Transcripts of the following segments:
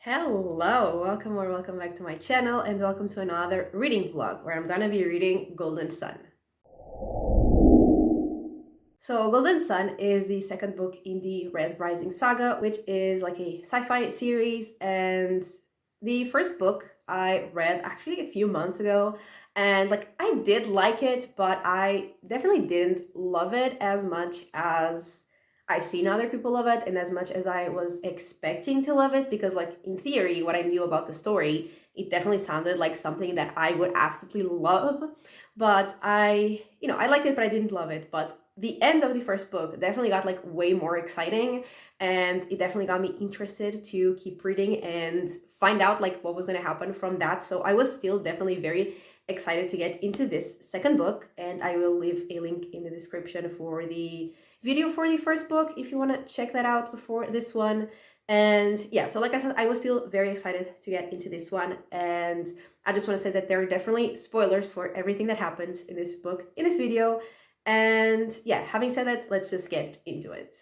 Hello, welcome or welcome back to my channel and welcome to another reading vlog where I'm gonna be reading Golden Sun. So Golden Sun is the second book in the Rising Saga, which is like a sci-fi series, and the first book I read actually a few months ago, and like I did like it, but I definitely didn't love it as much as I've seen other people love it and as much as I was expecting to love it, because like in theory what I knew about the story, it definitely sounded like something that I would absolutely love. But I liked it, but I didn't love it. But the end of the first book definitely got like way more exciting, and it definitely got me interested to keep reading and find out like what was going to happen from that. So I was still definitely very excited to get into this second book, and I will leave a link in the description for the video for the first book if you want to check that out before this one. And yeah, so like I said, I was still very excited to get into this one, and I just want to say that there are definitely spoilers for everything that happens in this book in this video. And yeah, having said that, let's just get into it.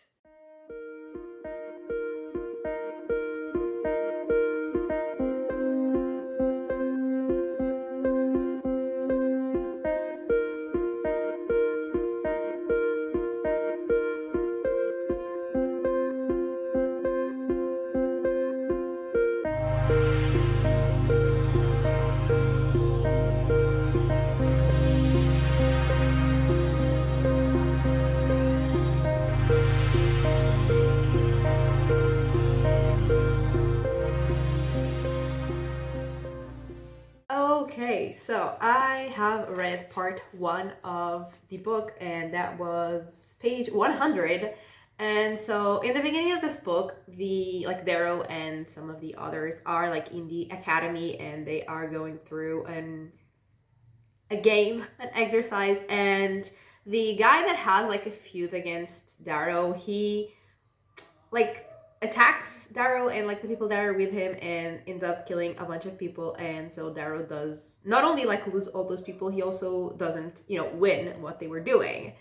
Okay, so I have read part one of the book, and that was page 100. And so in the beginning of this book, the like Darrow and some of the others are like in the academy, and they are going through a game, an exercise, and the guy that has like a feud against Darrow, he like attacks Darrow and like the people that are with him and ends up killing a bunch of people. And so Darrow does not only like lose all those people, he also doesn't, win what they were doing.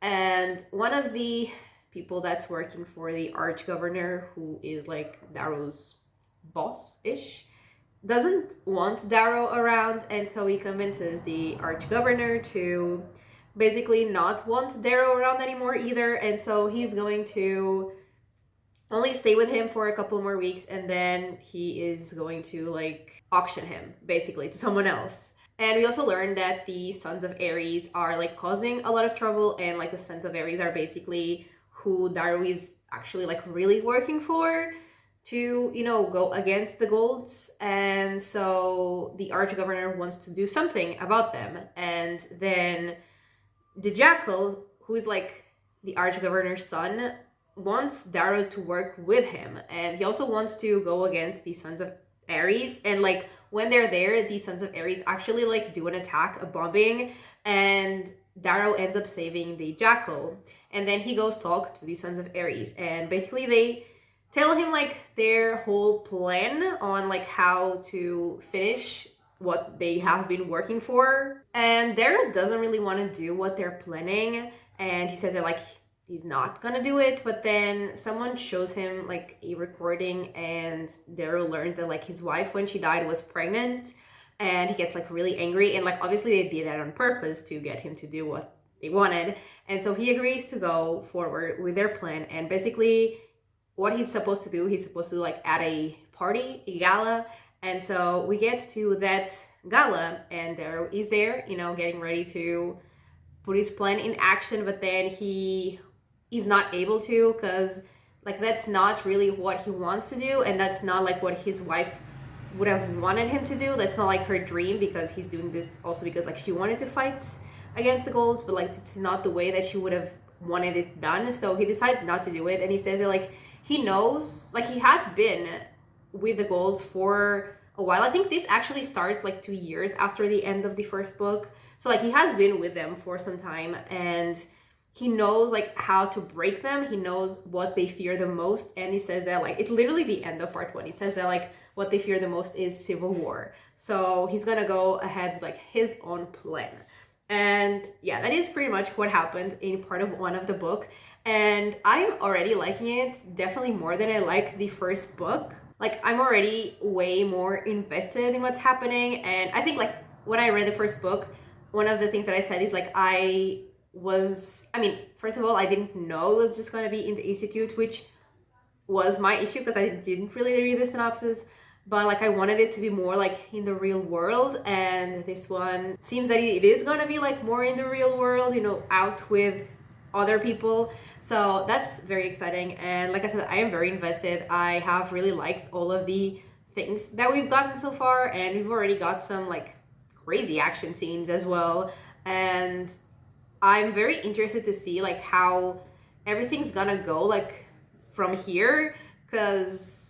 And one of the people that's working for the arch governor, who is like Darrow's boss-ish, doesn't want Darrow around, and so he convinces the arch governor to basically not want Darrow around anymore either. And so he's going to only stay with him for a couple more weeks, and then he is going to like auction him basically to someone else. And we also learned that the Sons of Ares are like causing a lot of trouble, and like the Sons of Ares are basically who Darrow is actually like really working for to, go against the Golds. And so the arch governor wants to do something about them. And then the Jackal, who is like the arch governor's son, wants Darrow to work with him, and he also wants to go against the Sons of Ares. And like when they're there, the Sons of Ares actually like do an attack, a bombing, and Darrow ends up saving the Jackal. And then he goes talk to the Sons of Ares, and basically they tell him like their whole plan on like how to finish what they have been working for. And Darrow doesn't really want to do what they're planning, and he says that like he's not gonna do it. But then someone shows him like a recording, and Darrow learns that like his wife, when she died, was pregnant, and he gets like really angry. And like obviously they did that on purpose to get him to do what they wanted. And so he agrees to go forward with their plan. And basically what he's supposed to do, he's supposed to like at a party, a gala. And so we get to that gala, and Darrow is there, getting ready to put his plan in action. But then he is not able to, because like that's not really what he wants to do, and that's not like what his wife would have wanted him to do. That's not like her dream, because he's doing this also because like she wanted to fight against the Golds, but like it's not the way that she would have wanted it done. So he decides not to do it, and he says that like he knows, like he has been with the Golds for a while. I think this actually starts like 2 years after the end of the first book. So like he has been with them for some time, and he knows like how to break them. He knows what they fear the most. And he says that like it's literally the end of part one. He says that like what they fear the most is civil war. So he's gonna go ahead with like his own plan. And yeah, that is pretty much what happened in part of one of the book. And I'm already liking it definitely more than I like the first book. like I'm already way more invested in what's happening. And I think like when I read the first book, one of the things that I said is like I mean, first of all, I didn't know it was just going to be in the institute, which was my issue because I didn't really read the synopsis. But like I wanted it to be more like in the real world, and this one seems that it is gonna be like more in the real world, you know, out with other people. So that's very exciting. And like I said, I am very invested. I have really liked all of the things that we've gotten so far, and we've already got some like crazy action scenes as well. And I'm very interested to see like how everything's gonna go like from here, because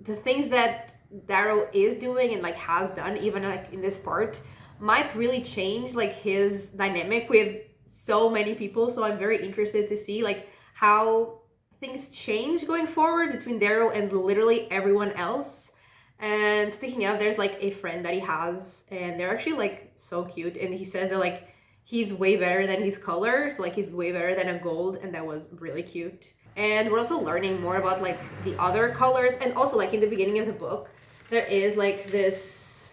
the things that Darrow is doing and like has done even like in this part might really change like his dynamic with so many people. So I'm very interested to see like how things change going forward between Darrow and literally everyone else. And speaking of, there's like a friend that he has, and they're actually like so cute. And he says that like he's way better than his colors, like he's way better than a gold, and that was really cute. And we're also learning more about like the other colors, and also like in the beginning of the book, there is like this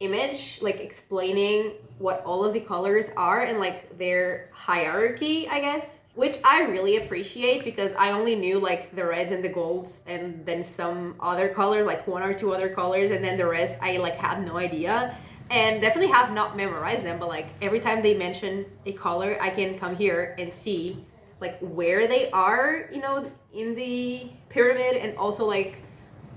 image like explaining what all of the colors are and like their hierarchy, I guess, which I really appreciate because I only knew like the reds and the golds and then some other colors, like one or two other colors, and then the rest I like had no idea, and definitely have not memorized them. But like every time they mention a color, I can come here and see like where they are, you know, in the pyramid, and also like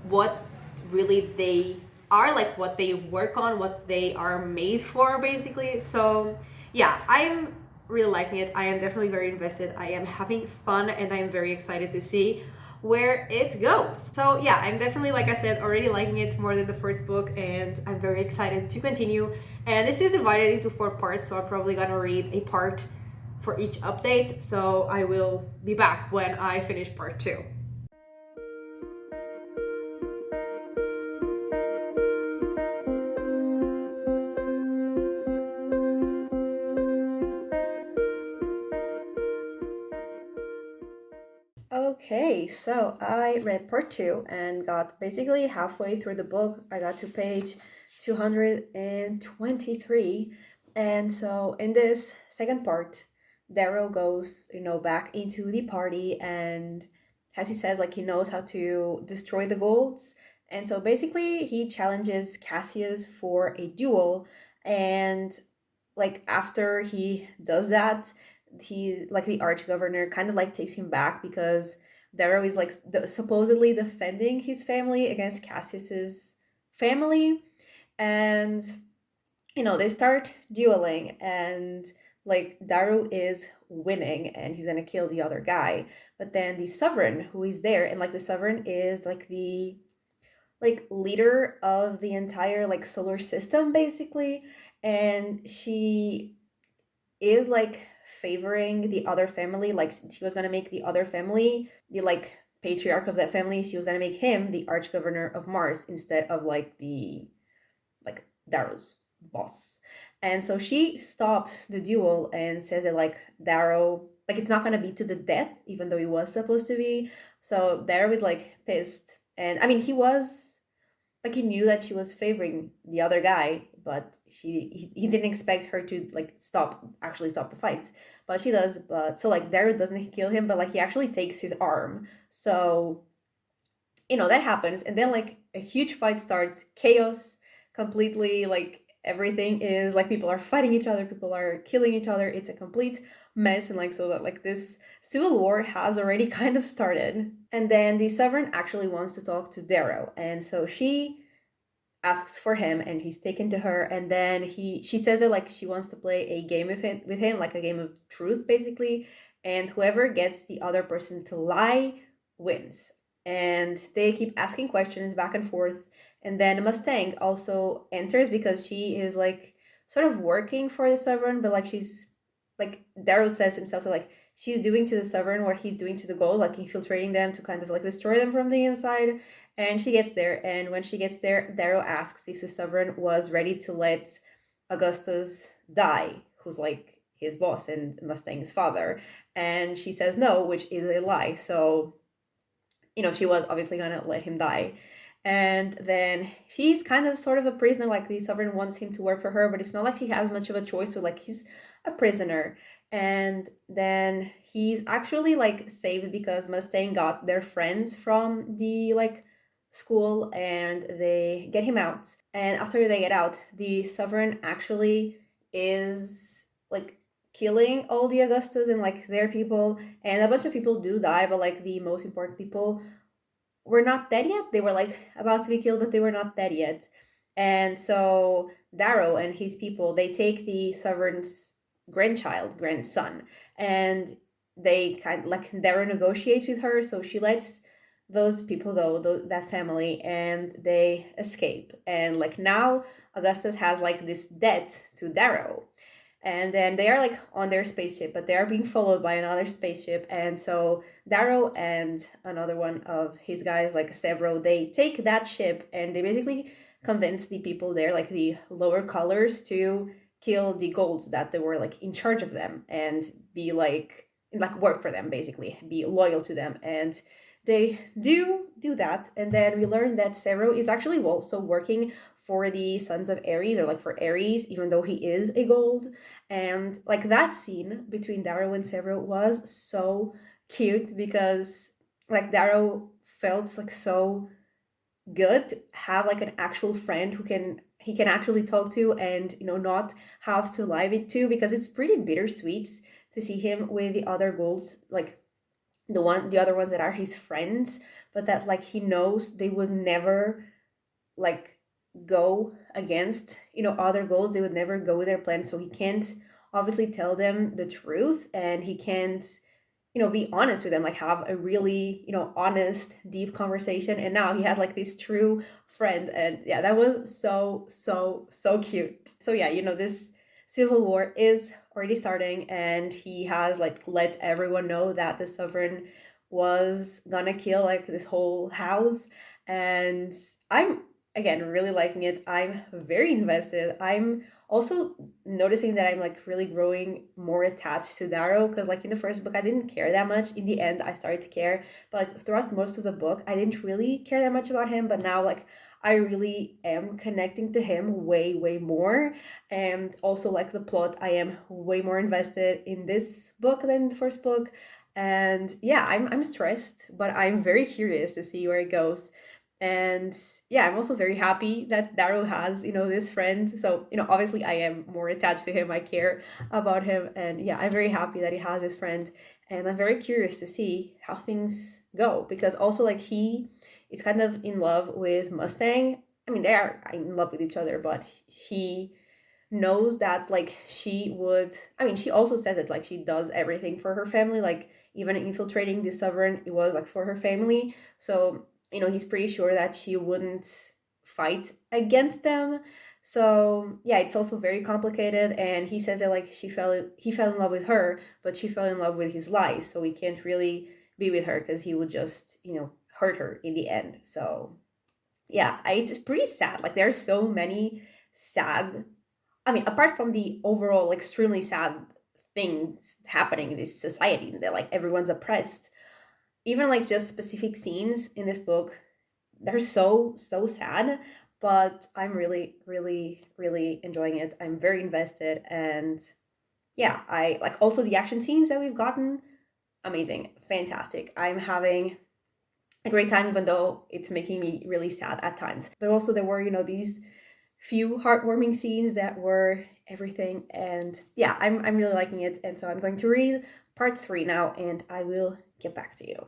what really they are, like what they work on, what they are made for, basically. So yeah, I'm really liking it. I am definitely very invested. I am having fun, and I'm very excited to see where it goes. So yeah, I'm definitely, like I said, already liking it more than the first book, and I'm very excited to continue. And this is divided into 4 parts, so I'm probably gonna read a part for each update. So I will be back when I finish part 2. Okay, so I read part 2 and got basically halfway through the book. I got to page 223. And so in this second part, Darrow goes, you know, back into the party, and as he says, like he knows how to destroy the golds. And so basically he challenges Cassius for a duel, and like after he does that, he like the arch governor kind of like takes him back because Darrow is like supposedly defending his family against Cassius's family. And you know, they start dueling, and like Darrow is winning and he's gonna kill the other guy. But then the sovereign who is there, and like the sovereign is like the like leader of the entire like solar system basically, and she is like favoring the other family. Like she was gonna make the other family the like patriarch of that family. She was gonna make him the arch governor of Mars instead of like the like Darrow's boss. And so she stops the duel and says that like Darrow, like it's not gonna be to the death, even though it was supposed to be. So Darrow is like pissed. And I mean he was like he knew that she was favoring the other guy, but he didn't expect her to like actually stop the fight. But she does. But so like Darrow doesn't kill him, but like he actually takes his arm. So you know that happens, and then like a huge fight starts, chaos completely, like everything is like people are fighting each other, people are killing each other, it's a complete mess. And like so that like this civil war has already kind of started. And then the sovereign actually wants to talk to Darrow, and so she asks for him and he's taken to her. And then she says that like she wants to play a game with him, like a game of truth basically, and whoever gets the other person to lie wins. And they keep asking questions back and forth. And then Mustang also enters because she is like sort of working for the sovereign, but like she's like Darrow says himself, so like she's doing to the sovereign what he's doing to the gold, like infiltrating them to kind of like destroy them from the inside. And she gets there, and when she gets there, Darrow asks if the sovereign was ready to let Augustus die, who's like his boss and Mustang's father. And she says no, which is a lie. So she was obviously gonna let him die. And then he's kind of sort of a prisoner, like the sovereign wants him to work for her, but it's not like he has much of a choice, so like he's a prisoner. And then he's actually like saved because Mustang got their friends from the like school and they get him out. And after they get out, the sovereign actually is like killing all the Augustus and like their people, and a bunch of people do die, but like the most important people were not dead yet. They were like about to be killed, but they were not dead yet. And so Darrow and his people, they take the sovereign's grandson, and they kind of like Darrow negotiates with her, so she lets those people go, that family, and they escape. And like now, Augustus has like this debt to Darrow, and then they are like on their spaceship, but they are being followed by another spaceship. And so Darrow and another one of his guys, like Severo, they take that ship and they basically convince the people there, like the lower colors, to kill the golds that they were like in charge of them and be like work for them, basically be loyal to them. And they do that, and then we learn that Severo is actually also working for the Sons of Ares, or like for Ares, even though he is a gold. And like that scene between Darrow and Severo was so cute because like Darrow felt like so good to have like an actual friend who he can actually talk to, and not have to lie it to, because it's pretty bittersweet to see him with the other golds, like the other ones that are his friends, but that like he knows they would never like go against other goals. They would never go with their plan, so he can't obviously tell them the truth, and he can't be honest with them, like have a really honest deep conversation. And now he has like this true friend, and yeah, that was so cute. So yeah, this civil war is already starting, and he has like let everyone know that the sovereign was gonna kill like this whole house. And I'm again really liking it. I'm very invested. I'm also noticing that I'm like really growing more attached to Darrow, because like in the first book I didn't care that much. In the end I started to care, but like throughout most of the book I didn't really care that much about him. But now like I really am connecting to him way more. And also like the plot, I am way more invested in this book than the first book. And yeah, I'm stressed, but I'm very curious to see where it goes. And yeah, I'm also very happy that Darrow has, this friend. So, obviously I am more attached to him. I care about him. And yeah, I'm very happy that he has this friend. And I'm very curious to see how things go, because also like he is kind of in love with Mustang. I mean, they are in love with each other, but he knows that like she would, I mean, she also says it, like she does everything for her family, like even infiltrating the sovereign, it was like for her family. So he's pretty sure that she wouldn't fight against them. So yeah, it's also very complicated. And he says that like he fell in love with her, but she fell in love with his lies, so he can't really be with her because he would just hurt her in the end. So yeah, it's pretty sad. Like there's so many sad, I mean, apart from the overall extremely sad things happening in this society, that like everyone's oppressed, even like just specific scenes in this book, they're so sad. But I'm really enjoying it. I'm very invested. And yeah, I like also the action scenes that we've gotten, amazing, fantastic. I'm having a great time, even though it's making me really sad at times. But also there were these few heartwarming scenes that were everything. And yeah, I'm really liking it. And so I'm going to read part 3 now, and I will get back to you.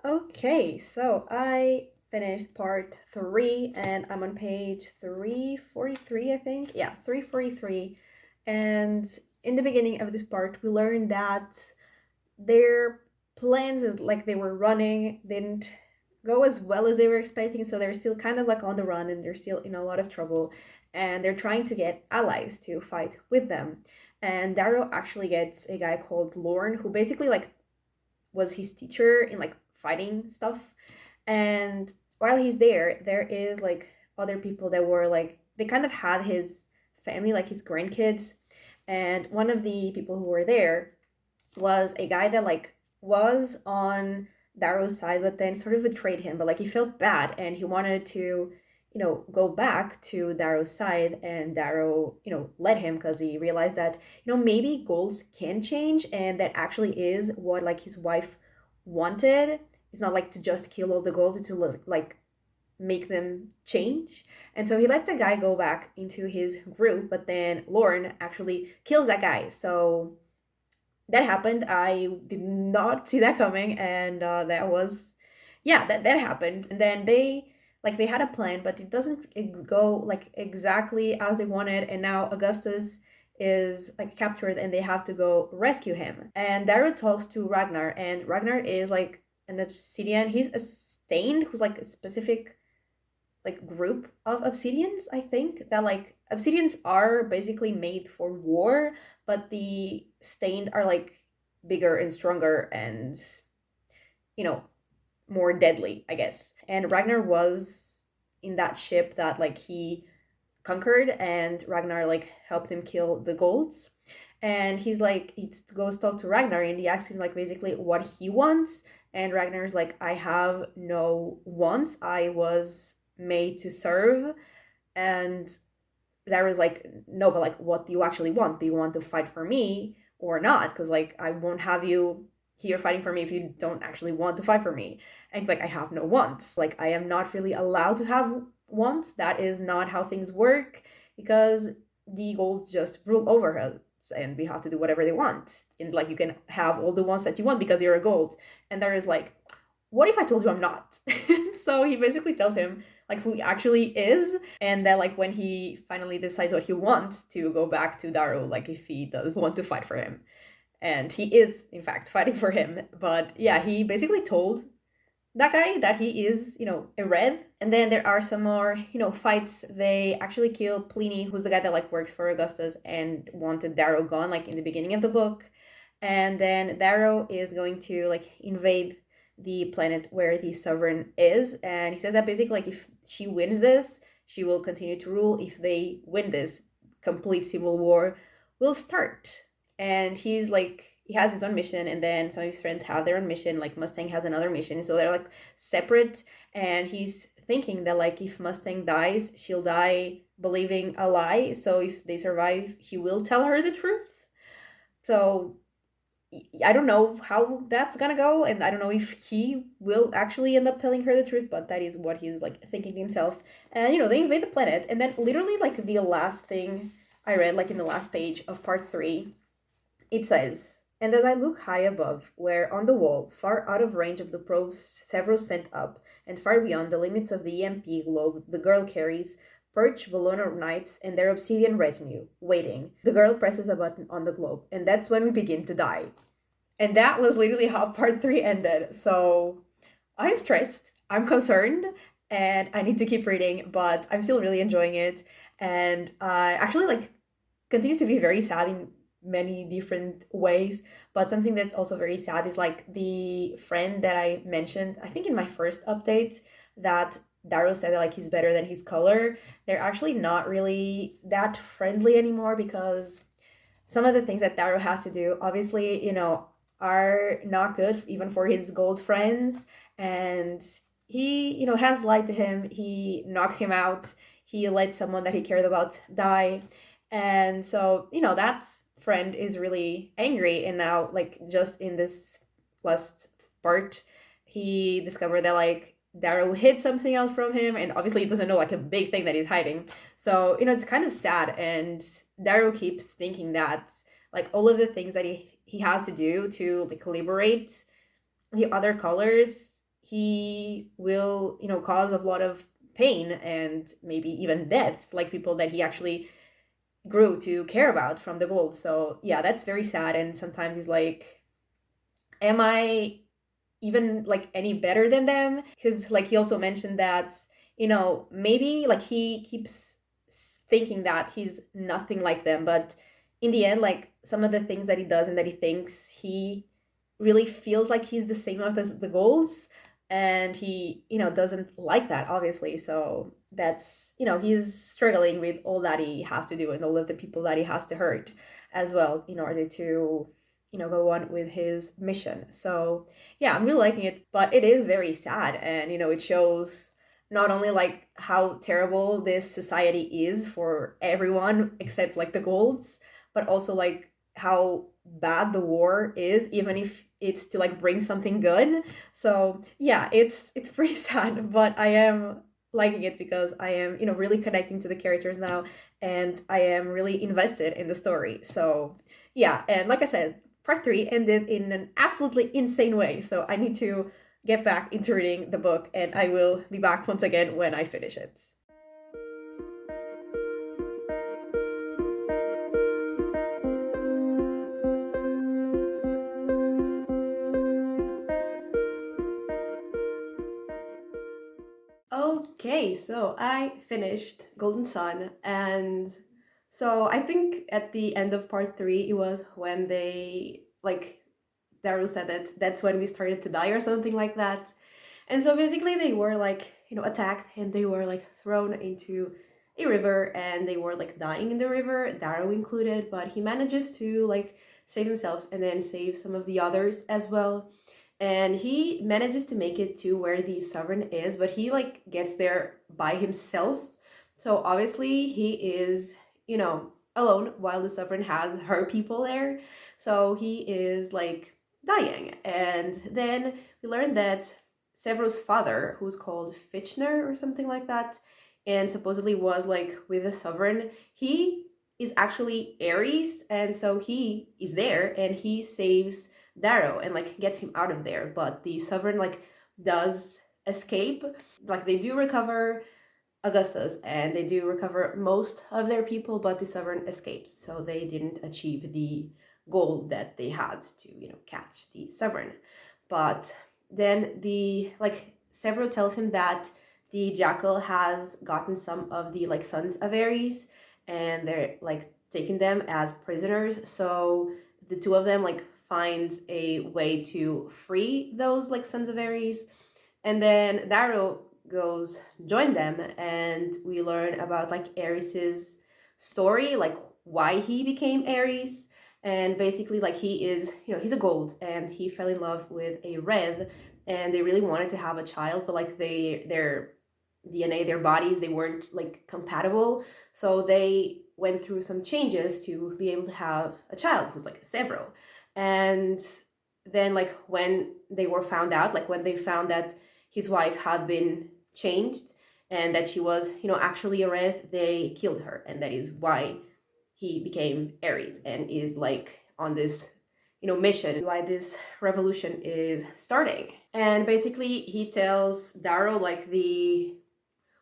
Okay, so I finished part 3 and I'm on page 343, I think. Yeah, 343. And in the beginning of this part, we learned that their plans, like they were running, didn't go as well as they were expecting. So they're still kind of like on the run, and they're still in a lot of trouble. And they're trying to get allies to fight with them. And Darrow actually gets a guy called Lorne, who basically like was his teacher in like fighting stuff. And while he's there is like other people that were like, they kind of had his family, like his grandkids. And one of the people who were there was a guy that like was on Darrow's side, but then sort of betrayed him. But like he felt bad and he wanted to, go back to Darrow's side, and Darrow, let him because he realized that, maybe goals can change, and that actually is what like his wife wanted. It's not like to just kill all the goals, it's to like make them change. And so he lets the guy go back into his group, but then Lorne actually kills that guy. So that happened. I did not see that coming, and that was, yeah, that happened. And then they had a plan, but it doesn't go like exactly as they wanted. And now Augustus is like captured, and they have to go rescue him. And Darrow talks to Ragnar, and Ragnar is like an obsidian. He's a stained, who's like a specific like group of obsidians. I think that like obsidians are basically made for war, but the stained are like bigger and stronger and, more deadly, I guess. And Ragnar was in that ship that like he conquered, and Ragnar like helped him kill the golds. And he's like, he goes talk to Ragnar, and he asks him like basically what he wants. And Ragnar's like, I have no wants, I was made to serve. And Zara's like, no, but like, what do you actually want? Do you want to fight for me or not? Because like, I won't have you here fighting for me if you don't actually want to fight for me. And he's like, I have no wants. Like, I am not really allowed to have wants. That is not how things work, because the gold just rule over us, and we have to do whatever they want. And like, you can have all the wants that you want because you're a gold. And there is like, what if I told you I'm not? So he basically tells him like who he actually is, and that like when he finally decides what he wants, to go back to Darrow, like if he does want to fight for him. And he is in fact fighting for him. But yeah, he basically told that guy that he is, a red. And then there are some more, fights. They actually kill Pliny, who's the guy that like works for Augustus and wanted Darrow gone, like in the beginning of the book. And then Darrow is going to like invade the planet where the sovereign is, and he says that basically like if she wins this, she will continue to rule. If they win this, complete civil war will start. And he's like, he has his own mission, and then some of his friends have their own mission, like Mustang has another mission, so they're like separate. And he's thinking that like if Mustang dies, she'll die believing a lie, so if they survive, he will tell her the truth. So I don't know how that's gonna go, and I don't know if he will actually end up telling her the truth, but that is what he's like thinking to himself. And they invade the planet, and then literally like the last thing I read, like in the last page of part 3, it says, and as I look high above, where on the wall, far out of range of the probes several sent up, and far beyond the limits of the EMP globe the girl carries, perch Bologna knights and their obsidian retinue, waiting. The girl presses a button on the globe, and that's when we begin to die. And that was literally how part 3 ended. So I'm stressed, I'm concerned, and I need to keep reading, but I'm still really enjoying it. And actually like continues to be very sad in many different ways. But something that's also very sad is like the friend that I mentioned, I think in my first update, that Darrow said that like he's better than his color. They're actually not really that friendly anymore, because some of the things that Darrow has to do, obviously, are not good even for his gold friends. And he, has lied to him. He knocked him out. He let someone that he cared about die. And so, that friend is really angry. And now, like, just in this last part, he discovered that, like, Darrow hid something else from him. And obviously he doesn't know, like, a big thing that he's hiding. So, it's kind of sad. And Darrow keeps thinking that, like, all of the things that he has to do to like liberate the other colors, he will, cause a lot of pain and maybe even death, like people that he actually grew to care about from the gold. So yeah, that's very sad. And sometimes he's like, am I even like any better than them? Because like he also mentioned that, maybe like he keeps thinking that he's nothing like them, but in the end, like some of the things that he does and that he thinks, he really feels like he's the same as the golds, and he, doesn't like that, obviously. So that's, he's struggling with all that he has to do and all of the people that he has to hurt as well in order to, go on with his mission. So yeah, I'm really liking it, but it is very sad, and it shows not only like how terrible this society is for everyone except like the golds, but also like how bad the war is, even if it's to like bring something good. So yeah, it's pretty sad, but I am liking it because I am, really connecting to the characters now, and I am really invested in the story. So yeah, and like I said, part three ended in an absolutely insane way. So I need to get back into reading the book, and I will be back once again when I finish it. Okay, so I finished Golden Sun, and so I think at the end of part three, it was when they, like, Daru said that that's when we started to die or something like that. And so basically, they were like, attacked, and they were like thrown into a river, and they were like dying in the river, Daru included, but he manages to like save himself and then save some of the others as well. And he manages to make it to where the sovereign is, but he like gets there by himself. So obviously he is, alone while the sovereign has her people there. So he is like dying. And then we learn that Severo's father, who's called Fitchner or something like that, and supposedly was like with the sovereign, he is actually Ares, and so he is there and he saves Darrow and like gets him out of there. But the sovereign like does escape. Like they do recover Augustus and they do recover most of their people, but the sovereign escapes. So they didn't achieve the goal that they had to, catch the sovereign. But then the like Severo tells him that the jackal has gotten some of the like sons of Ares, and they're like taking them as prisoners. So the two of them like find a way to free those like sons of Ares, and then Darrow goes join them, and we learn about like Ares's story, like why he became Ares. And basically like he is, he's a gold, and he fell in love with a red, and they really wanted to have a child, but like their DNA, their bodies, they weren't like compatible. So they went through some changes to be able to have a child who's like Severo. And then like when they were found out, like when they found that his wife had been changed and that she was, actually a red, they killed her. And that is why he became Ares and is like on this, mission, why this revolution is starting. And basically he tells Darrow like the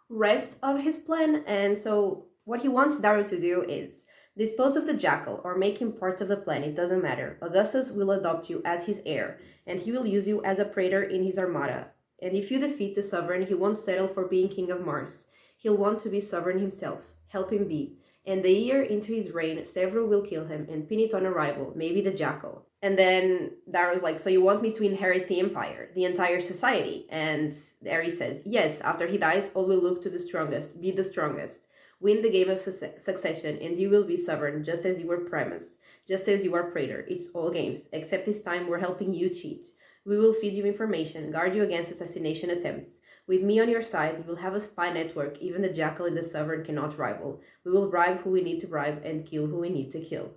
rest of his plan. And so what he wants Daru to do is dispose of the jackal or make him part of the plan. It doesn't matter. Augustus will adopt you as his heir, and he will use you as a praetor in his armada. And if you defeat the sovereign, he won't settle for being king of Mars. He'll want to be sovereign himself. Help him be. And the year into his reign, Severo will kill him and pin it on a rival, maybe the jackal. And then Darrow's like, so you want me to inherit the empire, the entire society? And Ares says, yes, after he dies, all will look to the strongest, be the strongest. Win the game of succession, and you will be sovereign, just as you were Primus, just as you are praetor. It's all games, except this time we're helping you cheat. We will feed you information, guard you against assassination attempts. With me on your side, you will have a spy network even the jackal and the sovereign cannot rival. We will bribe who we need to bribe and kill who we need to kill.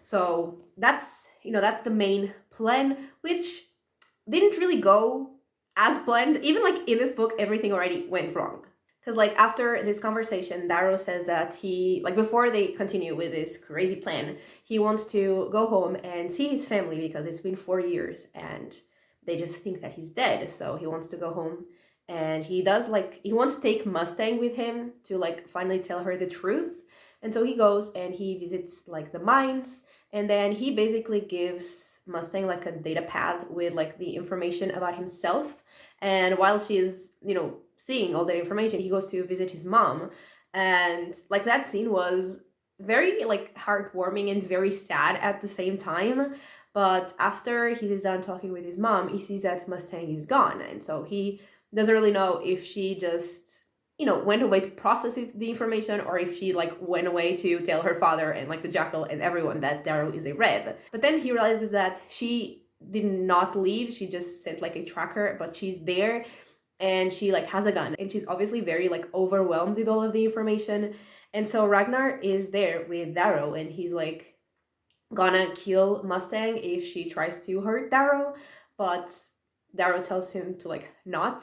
So that's, that's the main plan, which didn't really go as planned. Even like in this book, everything already went wrong. Because like after this conversation, Darrow says that he, like before they continue with this crazy plan, he wants to go home and see his family because it's been 4 years and they just think that he's dead. So he wants to go home, and he does like, he wants to take Mustang with him to like finally tell her the truth. And so he goes and he visits like the mines, and then he basically gives Mustang like a data pad with like the information about himself. And while she is, seeing all that information, he goes to visit his mom. And like that scene was very like heartwarming and very sad at the same time. But after he is done talking with his mom, he sees that Mustang is gone. And so he doesn't really know if she just, went away to process the information, or if she like went away to tell her father and like the jackal and everyone that Darrow is a Rev. But then he realizes that she did not leave. She just sent like a tracker, but she's there and she like has a gun, and she's obviously very like overwhelmed with all of the information. And so Ragnar is there with Darrow, and he's like gonna kill Mustang if she tries to hurt Darrow, but Darrow tells him to like not.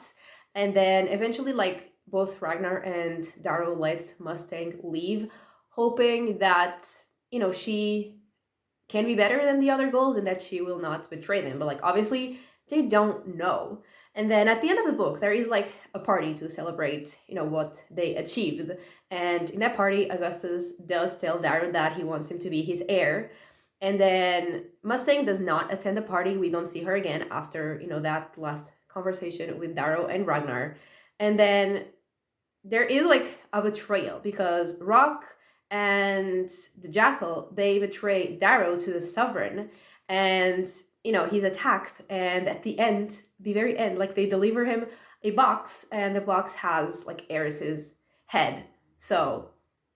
And then eventually like both Ragnar and Darrow lets Mustang leave, hoping that, she can be better than the other goals and that she will not betray them. But like obviously they don't know. And then at the end of the book, there is like a party to celebrate, what they achieved. And in that party, Augustus does tell Darrow that he wants him to be his heir. And then Mustang does not attend the party. We don't see her again after, that last conversation with Darrow and Ragnar. And then there is like a betrayal because Rock and the Jackal, they betray Darrow to the Sovereign, and he's attacked, and at the end, the very end, like they deliver him a box, and the box has like Eris's head. So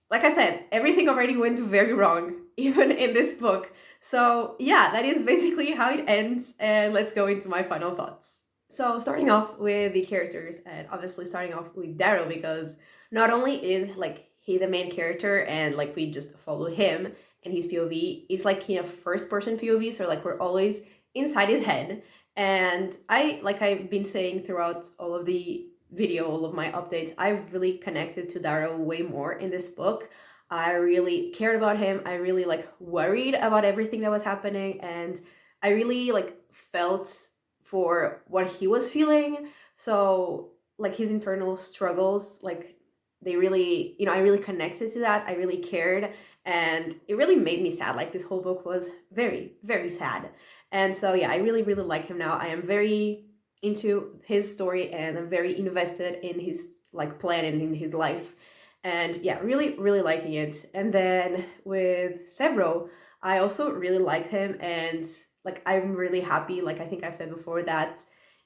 like I said, everything already went very wrong, even in this book. So yeah, that is basically how it ends, and let's go into my final thoughts. So starting off with the characters, and obviously starting off with Darrow, because not only is like he the main character and like we just follow him and his POV, it's like in a first person POV, so like we're always inside his head. And I've been saying throughout all of the video, all of my updates, I've really connected to Darrow way more in this book. I really cared about him. I really like worried about everything that was happening, and I really like felt for what he was feeling. So like his internal struggles, like they really, I really connected to that. I really cared, and it really made me sad. Like this whole book was very, very sad. And so yeah, I really, really like him now. I am very into his story, and I'm very invested in his like plan and in his life. And yeah, really, really liking it. And then with Severo, I also really like him, and like I'm really happy, like I think I've said before, that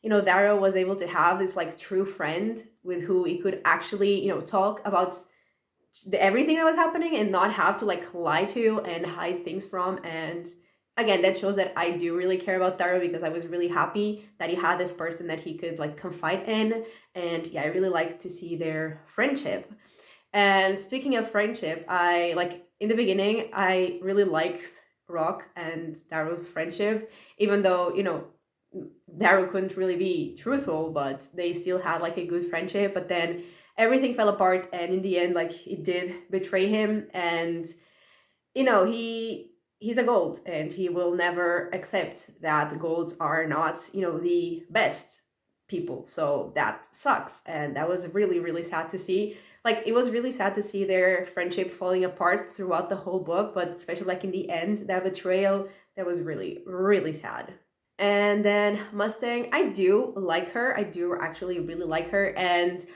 Darrow was able to have this like true friend with who he could actually talk about everything that was happening and not have to like lie to and hide things from. And again, that shows that I do really care about Darrow, because I was really happy that he had this person that he could like confide in. And yeah, I really like to see their friendship. And speaking of friendship, I like in the beginning I really liked Rock and Darrow's friendship, even though Darrow couldn't really be truthful, but they still had like a good friendship. But then everything fell apart, and in the end, like it did betray him. And he's a gold, and he will never accept that golds are not the best people. So that sucks, and that was really, really sad to see. Like it was really sad to see their friendship falling apart throughout the whole book, but especially like in the end, that betrayal, that was really, really sad. And then Mustang, I do like her. I do actually really like her, and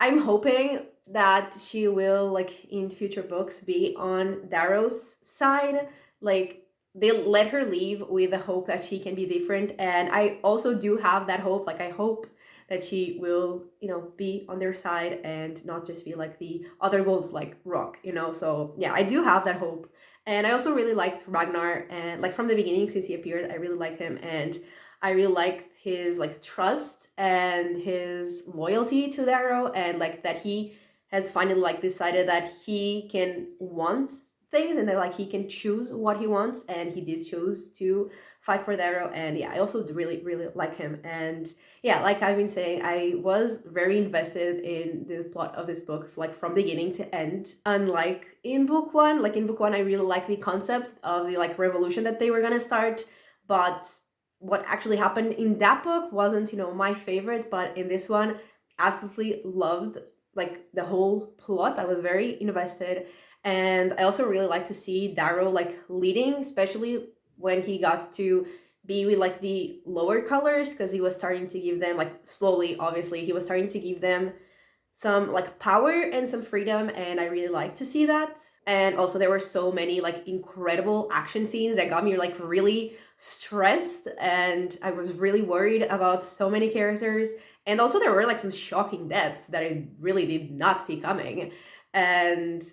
I'm hoping that she will like in future books be on Darrow's side. Like they let her leave with the hope that she can be different, and I also do have that hope. Like I hope that she will, be on their side and not just be like the other golds like Rock, So yeah, I do have that hope. And I also really liked Ragnar, and like from the beginning since he appeared, I really liked him, and I really liked his like trust and his loyalty to Darrow, and like that he has finally like decided that he can want things and that like he can choose what he wants, and he did choose to fight for Darrow. And yeah, I also really, really like him. And yeah, like I've been saying, I was very invested in the plot of this book, like from beginning to end. Unlike in book one, I really like the concept of the like revolution that they were gonna start, but what actually happened in that book wasn't, my favorite. But in this one, absolutely loved like the whole plot. I was very invested, and I also really like to see Darrow like leading, especially when he got to be with like the lower colors, because he was starting to give them like slowly, obviously he was starting to give them some like power and some freedom, and I really like to see that. And also there were so many like incredible action scenes that got me like really stressed and I was really worried about so many characters. And also there were like some shocking deaths that I really did not see coming. And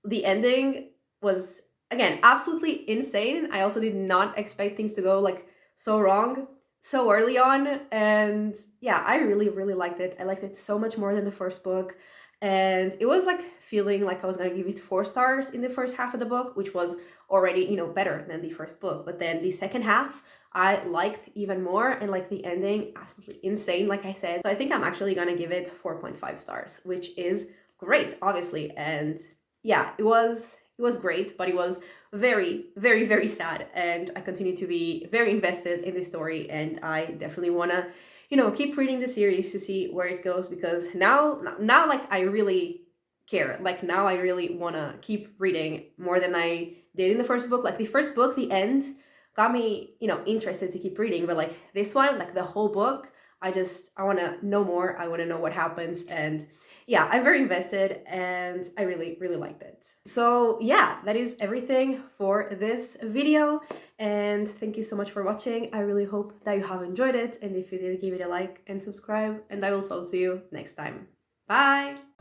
the ending was, again, absolutely insane. I also did not expect things to go like so wrong so early on. And yeah, I really, really liked it. I liked it so much more than the first book. And it was like feeling like I was going to give it 4 stars in the first half of the book, which was already, you know, better than the first book. But then the second half I liked even more, and like the ending, absolutely insane, like I said. So I think I'm actually gonna give it 4.5 stars, which is great, obviously. And yeah, it was great, but it was very, very, very sad. And I continue to be very invested in this story, and I definitely wanna, you know, keep reading the series to see where it goes, because now like I really care. Like now I really wanna keep reading more than I did in the first book. Like the first book, the end got me, you know, interested to keep reading, but like this one, like the whole book, I want to know more. I want to know what happens. And yeah, I'm very invested and I really, really liked it. So yeah, that is everything for this video. And thank you so much for watching. I really hope that you have enjoyed it. And if you did, give it a like and subscribe. And I will talk to you next time. Bye!